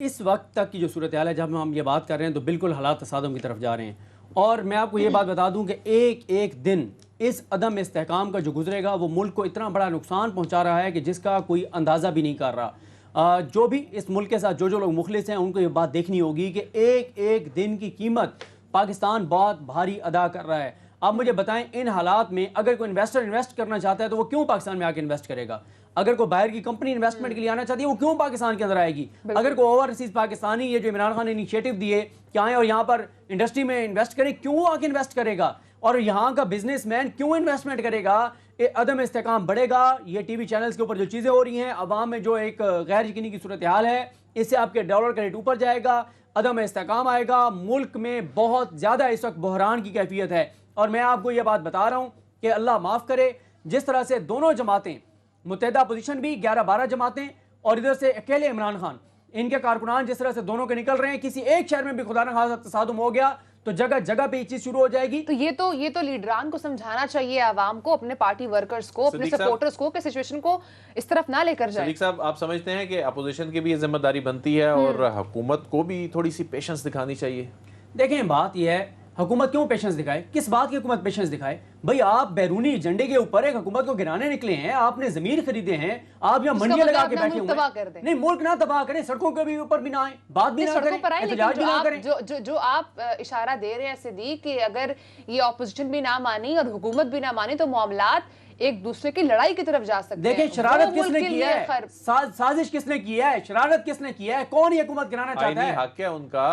इस वक्त तक की जो सूरत हाल है, जब हम ये बात कर रहे हैं तो बिल्कुल हालात तसादम की तरफ जा रहे हैं। और मैं आपको ये बात बता दूं कि एक एक दिन इस अदम इस्तेहकाम का जो गुजरेगा वो मुल्क को इतना बड़ा नुकसान पहुंचा रहा है कि जिसका कोई अंदाज़ा भी नहीं कर रहा। जो भी इस मुल्क के साथ जो जो लोग मुखलिस हैं उनको ये बात देखनी होगी कि एक एक दिन की कीमत पाकिस्तान बहुत भारी अदा कर रहा है। आप मुझे बताएं, इन हालात में अगर कोई इन्वेस्टर इन्वेस्ट करना चाहता है तो वो क्यों पाकिस्तान में आके इन्वेस्ट करेगा? अगर कोई बाहर की कंपनी इन्वेस्टमेंट के लिए आना चाहती है वो क्यों पाकिस्तान के अंदर आएगी? अगर कोई ओवरसीज पाकिस्तानी, ये जो इमरान खान ने इनिशिएटिव दिए कि आए और यहाँ पर इंडस्ट्री में इन्वेस्ट करें, क्यों आके इन्वेस्ट करेगा? और यहाँ का बिजनेसमैन क्यों इन्वेस्टमेंट करेगा? अदम इस्तेहकाम बढ़ेगा। ये टीवी चैनल्स के ऊपर जो चीज़ें हो रही हैं, अवाम में जो एक गैर यकीनी की सूरत हाल है, इससे आपके डॉलर का रेट ऊपर जाएगा, अदम इस्तेहकाम आएगा। मुल्क में बहुत ज़्यादा इस वक्त बहरान की कैफियत है। और मैं आपको ये बात बता रहा हूँ कि अल्लाह माफ़ करे, जिस तरह से दोनों जमातें, मुत्तहिदा अपोजिशन भी 11-12 जमातें और इधर से अकेले इमरान खान, इनके कारकुनान जिस तरह से दोनों के निकल रहे हैं, किसी एक शहर में भी खुदा न खासा तसादुम हो गया तो जगह जगह पे ये चीज शुरू हो जाएगी। तो ये तो लीडरान को समझाना चाहिए, आवाम को, अपने पार्टी वर्कर्स को, अपने सपोर्टर्स को, कि सिचुएशन को इस तरफ ना लेकर जाए। सदीक साहब, आप समझते हैं कि अपोजिशन की भी ये जिम्मेदारी बनती है और हुकूमत को भी थोड़ी सी पेशेंस दिखानी चाहिए? देखें, बात यह है, हुकूमत क्यों पेशेंस दिखाए? किस बात की हुकूमत पेशेंस दिखाए? भाई आप बैरूनी एजेंडे के ऊपर एक हुकूमत को गिराने निकले हैं, आपने जमीन खरीदे हैं, आप यहाँ मंडियां लगा के बैठे हुए हैं। नहीं, मुल्क ना तबाह करें, सड़कों के भी ऊपर भी ना आए, बात भी ना करें, एहतजाज भी ना करें। जो आप इशारा दे रहे हैं सिद्दीक कि अगर ये ऑपोजिशन भी ना मानी और हुकूमत भी ना मानी तो मामलात एक दूसरे की लड़ाई की तरफ जा सकते हैं। देखिए, शरारत किसने की है, साजिश किसने की है, शरारत किसने की है, कौन ये हुकूमत गिराना चाहता है? आईनी हक है उनका,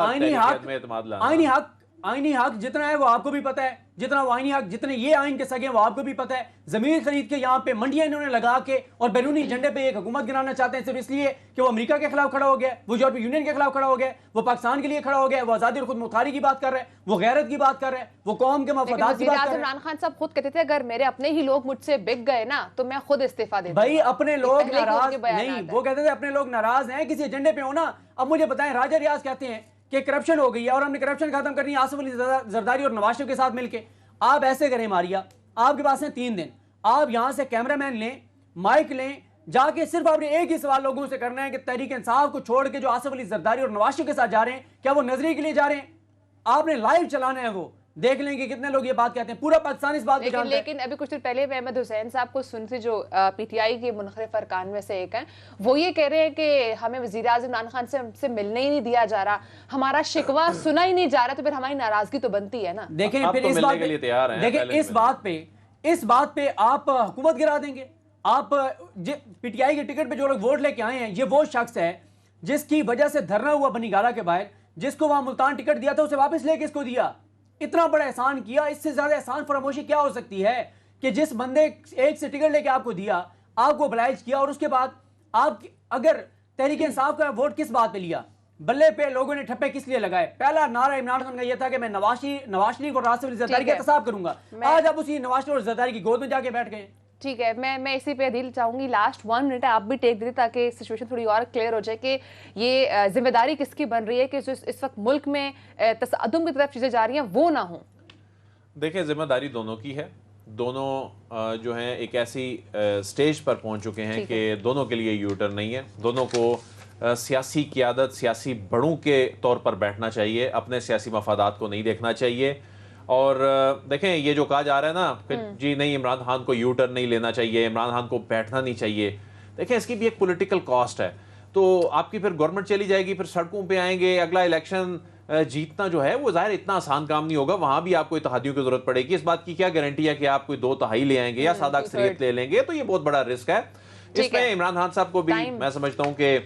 आईनी हक जितना है वो आपको भी पता है, जितना वो आईनी हक, जितने ये आइन के सगे हैं वो आपको भी पता है। जमीन खरीद के यहाँ पे मंडियां इन्होंने लगा के और बैरूनी एजेंडे पे एक हुकूमत गिराना चाहते हैं, सिर्फ इसलिए कि वो अमेरिका के खिलाफ खड़ा हो गया, वो यूरोपीय यूनियन के खिलाफ खड़ा हो गया, वो पाकिस्तान के लिए खड़ा हो गया, वो आजादी और खुद मुख्तारी की बात कर रहे हैं, वो गैरत की बात कर रहे हैं, वो कौम के मफादात की बात कर रहे हैं। इमरान खान साहब खुद कहते थे अगर मेरे अपने ही लोग मुझसे बिक गए ना तो मैं खुद इस्तीफा दे दूंगा। भाई अपने लोग नाराज नहीं, वो कहते थे अपने लोग नाराज हैं, किसी एजेंडे पे हो ना। अब मुझे बताएं, राजा रियाज कहते हैं कि करप्शन हो गई है और हमने करप्शन खत्म करनी है आसिफ अली जरदारी और नवाज शरीफ के साथ मिलके। आप ऐसे करें मारिया, आपके पास है 3 दिन, आप यहां से कैमरामैन लें, माइक लें, जाके सिर्फ आपने एक ही सवाल लोगों से करना है कि तहरीक इंसाफ को छोड़ के जो आसिफ अली जरदारी और नवाज शरीफ के साथ जा रहे हैं, क्या वो नजरिए के लिए जा रहे हैं? आपने लाइव चलाना है, वो देख लेंगे कितने लोग ये बात कहते हैं, पूरा पाकिस्तान इस बात को जानता है। लेकिन अभी कुछ देर पहले अहमद हुसैन साहब को सुन से, जो पीटीआई के मुनखरिफ अरकान में से एक हैं, वो ये कह रहे हैं कि हमें वज़ीर आज़म इमरान खान से मिलने ही नहीं दिया जा रहा, हमारा शिकवा सुना ही नहीं जा रहा, तो फिर हमारी नाराजगी तो बनती है ना। देखें, फिर इस बात के लिए तैयार हैं। देखें, इस बात पे आप हुकूमत गिरा देंगे। आप पीटीआई के टिकट पे जो लोग वोट लेके आए हैं, ये वो शख्स है जिसकी वजह से धरना हुआ बनीगाला के बाहर, जिसको वहां मुल्तान टिकट दिया था उसे वापस लेके इसको दिया। इतना बड़ा एहसान किया, इससे ज्यादा एहसान फरामोशी क्या हो सकती है कि जिस बंदे एक से टिकट लेके आपको दिया, आपको oblige किया, और उसके बाद आप अगर तहरीक इंसाफ का वोट किस बात पे लिया, बल्ले पे लोगों ने ठप्पे किस लिए लगाए? पहला नारा इमरान खान का यह था कि मैं नवाज शरीफ और आसिफ अली जरदारी का एहतसाब करूंगा। आज आप उसी नवाज शरीफ और जरदारी की गोद में जाके बैठ गए। ठीक है, मैं इसी पे दिल चाहूंगी, लास्ट 1 मिनट है, आप भी टेक दीजिए ताकि सिचुएशन थोड़ी और क्लियर हो जाए कि ये जिम्मेदारी किसकी बन रही है कि जो इस वक्त मुल्क में तसअद्दुम की तरफ चीजें जा रही हैं वो ना हो। देखिए, जिम्मेदारी दोनों की है, दोनों जो हैं एक ऐसी स्टेज पर पहुंच चुके हैं कि दोनों के लिए यूटर्न नहीं है। दोनों को सियासी क़ियादत, सियासी बड़ों के तौर पर बैठना चाहिए, अपने सियासी मफादात को नहीं देखना चाहिए। और देखें, ये जो कहा जा रहा है ना कि जी नहीं, इमरान खान को यू टर्न नहीं लेना चाहिए, इमरान खान को बैठना नहीं चाहिए, देखें इसकी भी एक पॉलिटिकल कॉस्ट है। तो आपकी फिर गवर्नमेंट चली जाएगी, फिर सड़कों पे आएंगे, अगला इलेक्शन जीतना जो है वो जाहिर इतना आसान काम नहीं होगा, वहां भी आपको इत्तेहादियों की जरूरत पड़ेगी। इस बात की क्या गारंटी है कि आप कोई 2/3 ले आएंगे या सादा अक्सरियत ले लेंगे? तो ये बहुत बड़ा रिस्क है। इसमें इमरान खान साहब को भी मैं समझता हूँ कि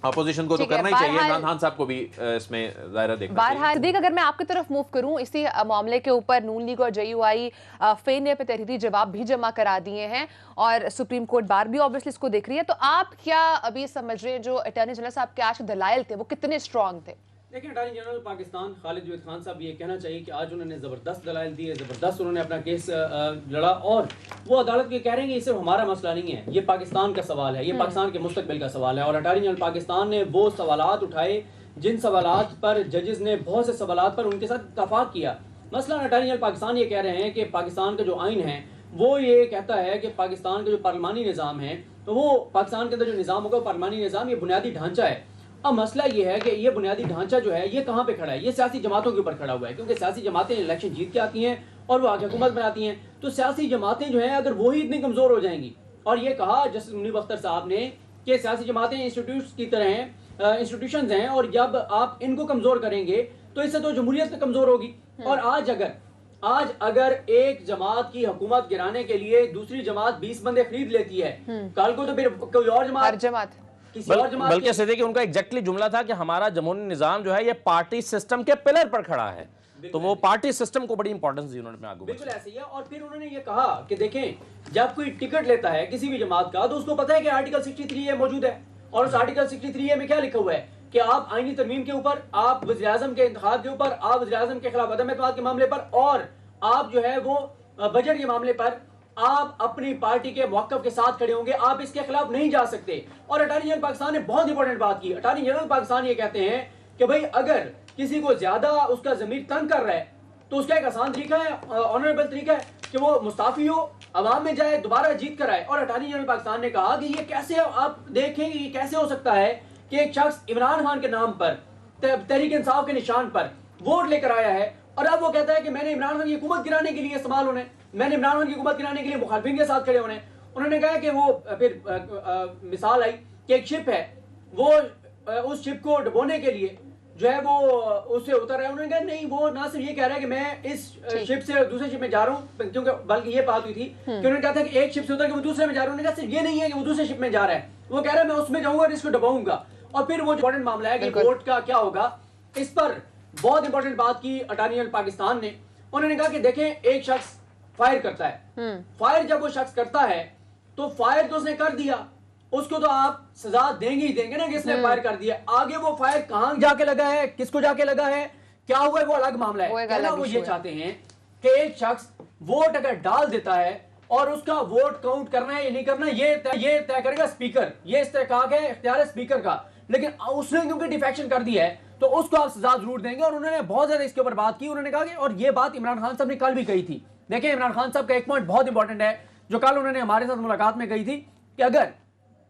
अपोजिशन को तो करना ही चाहिए, इमरान खान साहब को भी इसमें दायरा देखना चाहिए। अगर मैं आपकी तरफ मूव करूं, इसी मामले के ऊपर नून लीग और JUI फेन पे तहरीरी जवाब भी जमा करा दिए हैं और सुप्रीम कोर्ट बार भी ऑब्वियसली इसको देख रही है, तो आप क्या अभी समझ रहे हैं जो अटॉर्नी जनरल साहब के आज के दलाइल थे वो कितने स्ट्रॉन्ग थे? देखिए, अटॉर्नी जनरल पाकिस्तान खालिद जवेद खान साहब ये कहना चाहिए कि आज उन्होंने ज़बरदस्त दलाइल दिए, ज़बरदस्त उन्होंने अपना केस लड़ा और वो अदालत के कह रहे हैं कि ये सिर्फ हमारा मसला नहीं है, ये पाकिस्तान का सवाल है, ये पाकिस्तान के मुस्तकबिल का सवाल है। और अटॉर्नी जनरल पाकिस्तान ने वो सवालात उठाए जिन सवालात पर जजेस ने बहुत से सवालात पर उनके साथ इत्तफाक किया। मसला अटॉर्नी जनरल पाकिस्तान ये कह रहे हैं कि पाकिस्तान का जो आइन है वो ये कहता है कि पाकिस्तान का जो पार्लिमानी निज़ाम है, तो वो पाकिस्तान के अंदर जो निज़ाम होगा, पार्लिमानी निज़ाम, ये बुनियादी ढांचा है अब मसला ये है कि ये बुनियादी ढांचा जो है ये कहाँ पे खड़ा है, ये सियासी जमातों के ऊपर खड़ा हुआ है, क्योंकि सियासी जमातें इलेक्शन जीत के आती हैं और वो आगे हुकूमत बनाती हैं। तो सियासी जमातें जो हैं अगर वही इतनी कमज़ोर हो जाएंगी, और ये कहा जस्टिस मुनीब अख्तर साहब ने कि सियासी जमातें इंस्टीट्यूट्स की तरह हैं, इंस्टीट्यूशंस हैं, और जब आप इनको कमज़ोर करेंगे तो इससे तो जमहूरियत कमज़ोर होगी। और आज अगर एक जमात की हुकूमत गिराने के लिए दूसरी जमात 20 बंदे खरीद लेती है, कल को तो फिर कोई और जमात किसी और जमात बल्कि सिद्दीकी उनका एग्जैक्टली जुमला था कि हमारा जमहूरी निजाम जो है ये पार्टी सिस्टम के पिलर पर खड़ा है, तो वो पार्टी सिस्टम को बड़ी इंपॉर्टेंस दी उन्होंने आगे। बिल्कुल ऐसे ही है। और फिर उन्होंने ये कहा कि देखें जब कोई टिकट लेता है किसी भी जमात का तो उसको पता है कि आर्टिकल 63A मौजूद है, और उस आर्टिकल 63A में क्या लिखा हुआ है कि आप आईनी तरमीम के ऊपर, आप वज़ीर-ए-आज़म के इंतखाब के ऊपर, आप वज़ीर-ए-आज़म के खिलाफ अदम एतमाद के मामले पर, और आप जो है वो बजट के मामले पर आप अपनी पार्टी के मौक़िफ़ के साथ खड़े होंगे, आप इसके खिलाफ नहीं जा सकते। और अटॉर्नी जनरल पाकिस्तान ने बहुत इंपॉर्टेंट बात की। अटॉर्नी जनरल पाकिस्तान ये कहते हैं कि भाई अगर किसी को ज्यादा उसका ज़मीर तंग कर रहा है तो उसका एक आसान तरीका है, ऑनरेबल तरीका है कि वो मुस्ताफी हो, अवाम में जाए, दोबारा जीत कर आए। और अटॉर्नी जनरल पाकिस्तान ने कहा कि ये कैसे, आप देखें ये कैसे हो सकता है कि एक शख्स इमरान खान के नाम पर, तहरीक इंसाफ के निशान पर वोट लेकर आया है, और अब वो कहता है कि मैंने इमरान खान की हुकूमत गिराने के लिए इस्तेमाल होना है, मैंने इमरान खान की हुकूमत गिराने के लिए मुखालिफिन के साथ खड़े होने हैं। उन्होंने कहा कि वो फिर मिसाल आई कि एक शिप है, वो उस शिप को डुबोने के लिए जो है वो उससे उतर रहा है। उन्होंने कहा नहीं, वो ना सिर्फ ये कह रहा है कि मैं इस शिप से दूसरे शिप में जा रहा हूँ, क्योंकि बल्कि ये बात हुई थी कि उन्होंने कहा था कि एक शिप से उतर के वो दूसरे में जा रहा है। उन्होंने कहा सिर्फ ये नहीं है कि वो दूसरे शिप में जा रहा है, वो कह रहा है मैं उसमें जाऊंगा और इसको डुबाऊंगा। और फिर वो इंपॉर्टेंट मामला है कि वोट का क्या होगा, इस पर बहुत इंपॉर्टेंट बात की अटॉर्नी जनरल पाकिस्तान ने। उन्होंने कहा कि देखें एक शख्स फायर करता है, फायर जब वो शख्स करता है तो फायर तो उसने कर दिया, उसको तो आप सजा देंगे ही देंगे ना कि इसने फायर कर दिया। आगे वो फायर कहां जाके लगा है, किसको जाके लगा है, क्या हुआ है, वो अलग मामला है। कहना वो ये चाहते हैं कि एक शख्स वोट अगर डाल देता है और उसका वोट काउंट करना है या नहीं करना ये तय करेगा स्पीकर, ये इस्तेहकाक है, इख्तियार है स्पीकर का। लेकिन उसने क्योंकि डिफेक्शन कर दिया है तो उसको आप सजा जरूर देंगे। और उन्होंने बहुत ज्यादा इसके ऊपर बात की। उन्होंने कहा कि, और ये बात इमरान खान साहब ने कल भी कही थी। देखिए इमरान खान साहब का एक पॉइंट बहुत इंपॉर्टेंट है जो कल उन्होंने हमारे साथ मुलाकात में कही थी कि अगर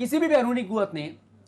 किसी भी बैरूनी कुव्वत ने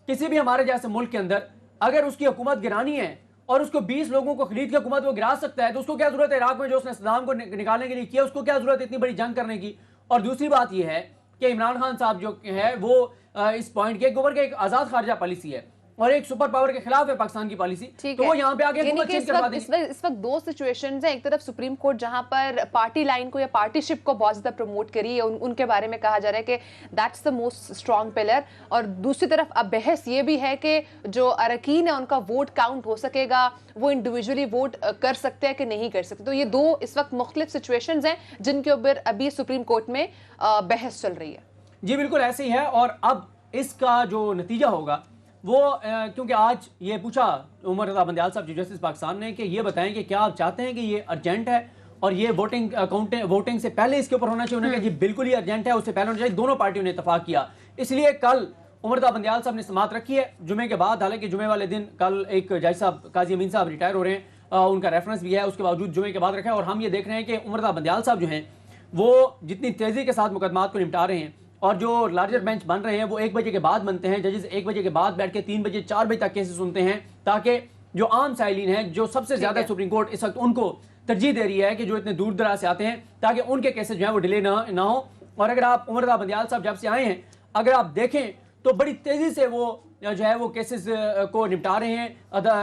किसी भी हमारे जैसे मुल्क के अंदर अगर उसकी हुकूमत गिरानी है और उसको 20 लोगों को खरीद के हुकूमत वो गिरा सकता है तो उसको क्या जरूरत है, इराक में जो उसने सद्दाम को निकालने के लिए किया उसको क्या जरूरत है इतनी बड़ी जंग करने की। और दूसरी बात यह है कि इमरान खान साहब जो है वो इस पॉइंट के ऊपर एक आजाद खारजा पॉलिसी है और एक सुपर पावर के खिलाफ है पाकिस्तान की पॉलिसी, तो वो यहाँ पे आगे इस वक्त दो सिचुएशंस हैं। एक तरफ सुप्रीम कोर्ट जहां पर पार्टी लाइन को या पार्टीशिप को बहुत ज्यादा प्रमोट करी है, उनके बारे में कहा जा रहा है कि that's the most strong pillar, और दूसरी तरफ अब बहस ये भी है कि जो अरकीन है उनका वोट काउंट हो सकेगा, वो इंडिविजुअली वोट कर सकते हैं कि नहीं कर सकते। तो ये दो इस वक्त मुख्तलिफ सिचुएशंस हैं जिनके ऊपर अभी सुप्रीम कोर्ट में बहस चल रही है। जी बिल्कुल ऐसे ही है। और अब इसका जो नतीजा होगा वो क्योंकि आज ये पूछा उमर रज़ा बंदियाल साहब चीफ जस्टिस पाकिस्तान ने कि ये बताएं कि क्या आप चाहते हैं कि ये अर्जेंट है और ये वोटिंग से पहले इसके ऊपर होना चाहिए। उन्होंने कहा जी बिल्कुल ही अर्जेंट है, उससे पहले होना चाहिए। दोनों पार्टियों ने इत्तेफाक किया, इसलिए कल उमर रज़ा बंदियाल साहब ने समाअत रखी है जुमे के बाद। हालांकि जुमे वाले दिन कल एक जज साहब काजी अमीन साहब रिटायर हो रहे हैं, उनका रेफरेंस भी है, उसके बावजूद जुमे के बाद रखा है। और हम ये देख रहे हैं कि उमर रज़ा बंदियाल साहब जो हैं वो जितनी तेजी के साथ मुकदमात को निपटा रहे हैं और जो लार्जर बेंच बन रहे हैं वो 1 बजे के बाद बनते हैं। जजेस 1 बजे के बाद बैठ के 3 बजे 4 बजे तक केसेस सुनते हैं, ताकि जो आम साइलिन हैं जो सबसे ज्यादा सुप्रीम कोर्ट इस वक्त उनको तरजीह दे रही है कि जो इतने दूर दराज से आते हैं, ताकि उनके केसेस जो है वो डिले ना हो। और अगर आप उमर रज़ा बंदियाल साहब जब से आए हैं अगर आप देखें तो बड़ी तेजी से वो जो है वो केसेस को निपटा रहे हैं,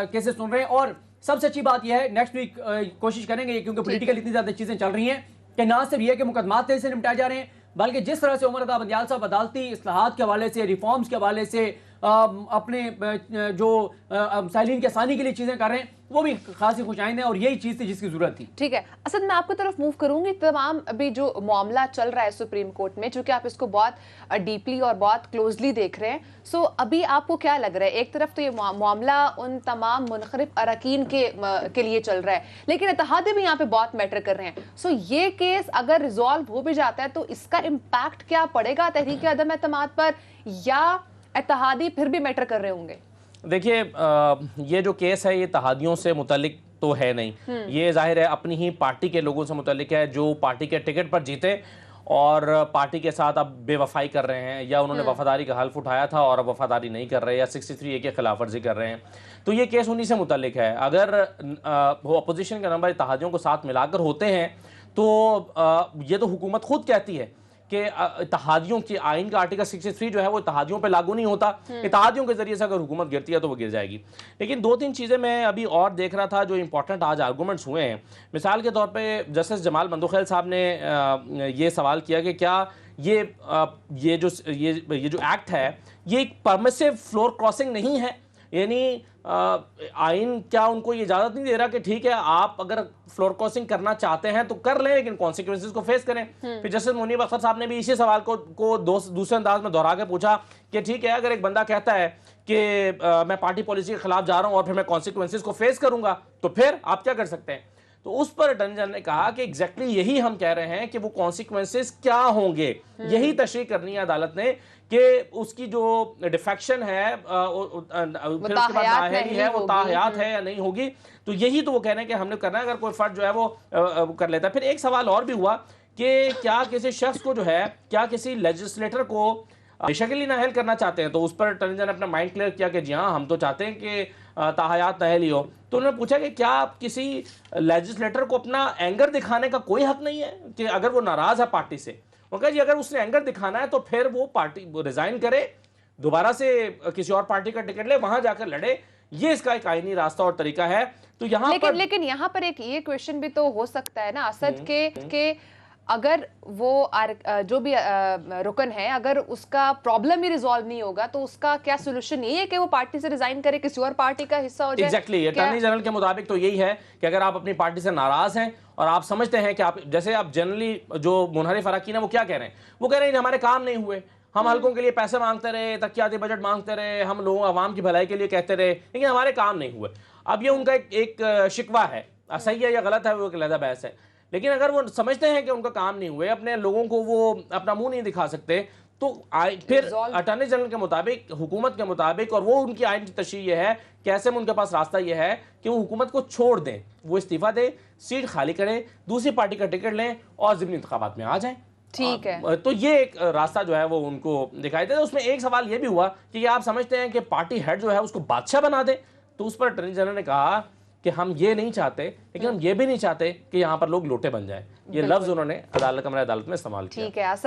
केसेस सुन रहे हैं। और सबसे अच्छी बात यह है नेक्स्ट वीक कोशिश करेंगे, क्योंकि पोलिटिकल इतनी ज्यादा चीजें चल रही हैं कि ना सिर्फ ये कि मुकदमात तेजी से निपटाए जा रहे हैं, बल्कि जिस तरह से उमर रज़ा बंदियाल साहब अदालती इस्लाहात के हवाले से, रिफॉर्म्स के हवाले से अपने जो साइलिन की आसानी के लिए चीजें कर रहे हैं वो भी खासी खुशाइंद है और यही चीज थी जिसकी जरूरत थी। ठीक है असद, मैं आपकी तरफ मूव करूंगी। तमाम अभी जो मामला चल रहा है सुप्रीम कोर्ट में, चूंकि आप इसको बहुत डीपली और बहुत क्लोजली देख रहे हैं, सो अभी आपको क्या लग रहा है? एक तरफ तो ये मामला उन तमाम मुनखरिफ अरकान के लिए चल रहा है, लेकिन इत्तेहादी भी यहाँ पे बहुत मैटर कर रहे हैं। सो ये केस अगर रिजॉल्व हो भी जाता है तो इसका इम्पैक्ट क्या पड़ेगा तहरीक अदम एतमाद पर, या इत्तेहादी फिर भी मैटर कर रहे होंगे? देखिए ये जो केस है ये इत्तेहादियों से मुतल्लिक तो है नहीं, ये जाहिर है अपनी ही पार्टी के लोगों से मुतल्लिक है जो पार्टी के टिकट पर जीते और पार्टी के साथ अब बेवफाई कर रहे हैं, या उन्होंने वफादारी का हल्फ उठाया था और अब वफादारी नहीं कर रहे, या 63A की खिलाफ वर्जी कर रहे हैं, तो ये केस उन्हीं से मुतल्लिक है। अगर वो अपोजिशन के नंबर इत्तेहादियों को साथ मिलाकर होते हैं तो ये तो हुकूमत खुद कहती है कि इत्तेहादियों के आइन का आर्टिकल 63 जो है वो इत्तेहादियों पे लागू नहीं होता, इत्तेहादियों के जरिए से अगर हुकूमत गिरती है तो वो गिर जाएगी। लेकिन 2-3 चीज़ें मैं अभी और देख रहा था जो इंपॉर्टेंट आज आर्गूमेंट्स हुए हैं। मिसाल के तौर पे जस्टिस जमाल बंदुखैल साहब ने ये सवाल किया कि क्या ये जो एक्ट है ये एक परमिसिव फ्लोर क्रॉसिंग नहीं है, यानी आइन क्या उनको ये इजाज़त नहीं दे रहा कि ठीक है आप अगर फ्लोर क्रॉसिंग करना चाहते हैं तो कर लें, लेकिन कॉन्सिक्वेंसेस को फेस करें। फिर जस्टिस मुनीब अख्तर साहब ने भी इसी सवाल को दूसरे अंदाज में दोहरा के पूछा कि ठीक है अगर एक बंदा कहता है कि मैं पार्टी पॉलिसी के खिलाफ जा रहा हूं और फिर मैं कॉन्सिक्वेंसेस को फेस करूंगा तो फिर आप क्या कर सकते हैं। तो उस पर अटॉर्नी जनरल ने कहा कि एग्जैक्टली यही हम कह रहे हैं कि वो कॉन्सिक्वेंसेस क्या होंगे, यही तशरीह करनी है अदालत ने कि उसकी जो डिफेक्शन है फिर उसके बाद नाअहली है वो ताहयात है या नहीं होगी। तो यही तो वो कह रहे हैं कि हमने करना है अगर कोई फर्द जो है वो कर लेता है। फिर एक सवाल और भी हुआ कि क्या किसी शख्स को जो है, क्या किसी लेजिस्लेटर को बेशकली नाअहल करना चाहते हैं, तो उस पर अटॉर्नी जनरल ने अपना माइंड क्लियर किया कि जी हाँ हम तो चाहते हैं कि ताहयात नाअहली हो। तो उन्होंने पूछा कि क्या किसी लेजिस्लेटर को अपना एंगर दिखाने का कोई हक नहीं है कि अगर वो नाराज है पार्टी से, उनका जी अगर उसने एंगर दिखाना है तो फिर वो पार्टी रिजाइन करे, दोबारा से किसी और पार्टी का टिकट ले, वहां जाकर लड़े, ये इसका एक आईनी रास्ता और तरीका है। तो यहाँ लेकिन यहाँ पर एक ये क्वेश्चन भी तो हो सकता है ना असद के अगर वो जो भी रुकन है अगर उसका प्रॉब्लम ही रिजॉल्व नहीं होगा तो उसका क्या सोल्यूशन यही है कि वो पार्टी से रिजाइन करे, किसी और पार्टी का हिस्सा हो जाए। एग्जैक्टली अटॉर्नी जनरल के मुताबिक तो यही है कि अगर आप अपनी पार्टी से नाराज हैं और आप समझते हैं कि आप जैसे आप जनरली जो मुनहरिफ अरकान है वो क्या कह रहे हैं, वो कह रहे हैं हमारे काम नहीं हुए, हम हल्कों के लिए पैसे मांगते रहे, तकियाती बजट मांगते रहे, हम लोगों आवाम की भलाई के लिए कहते रहे, लेकिन हमारे काम नहीं हुए। अब ये उनका एक शिकवा है, सही है या गलत है वो एक अलग बहस है, लेकिन अगर वो समझते हैं कि उनका काम नहीं हुए, अपने लोगों को वो अपना मुंह नहीं दिखा सकते, तो फिर अटॉर्नी जनरल के मुताबिक, हुकूमत के मुताबिक, और वो उनकी आइन की तशरीह ये है कैसे में उनके पास रास्ता ये है कि वो हुकूमत को छोड़ दें, वो इस्तीफा दें, सीट खाली करें, दूसरी पार्टी का टिकट लें और ज़िमनी इंतखाबात में आ जाएं। ठीक है, तो ये एक रास्ता जो है वो उनको दिखाई देता है। उसमें एक सवाल ये भी हुआ कि आप समझते हैं कि पार्टी हेड जो है उसको बादशाह बना दे, तो उस पर अटॉर्नी जनरल ने कहा कि हम ये नहीं चाहते, लेकिन हम ये भी नहीं चाहते कि यहाँ पर लोग लोटे बन जाए। ये लफ्ज उन्होंने कमरा अदालत में इस्तेमाल किया। ठीक है।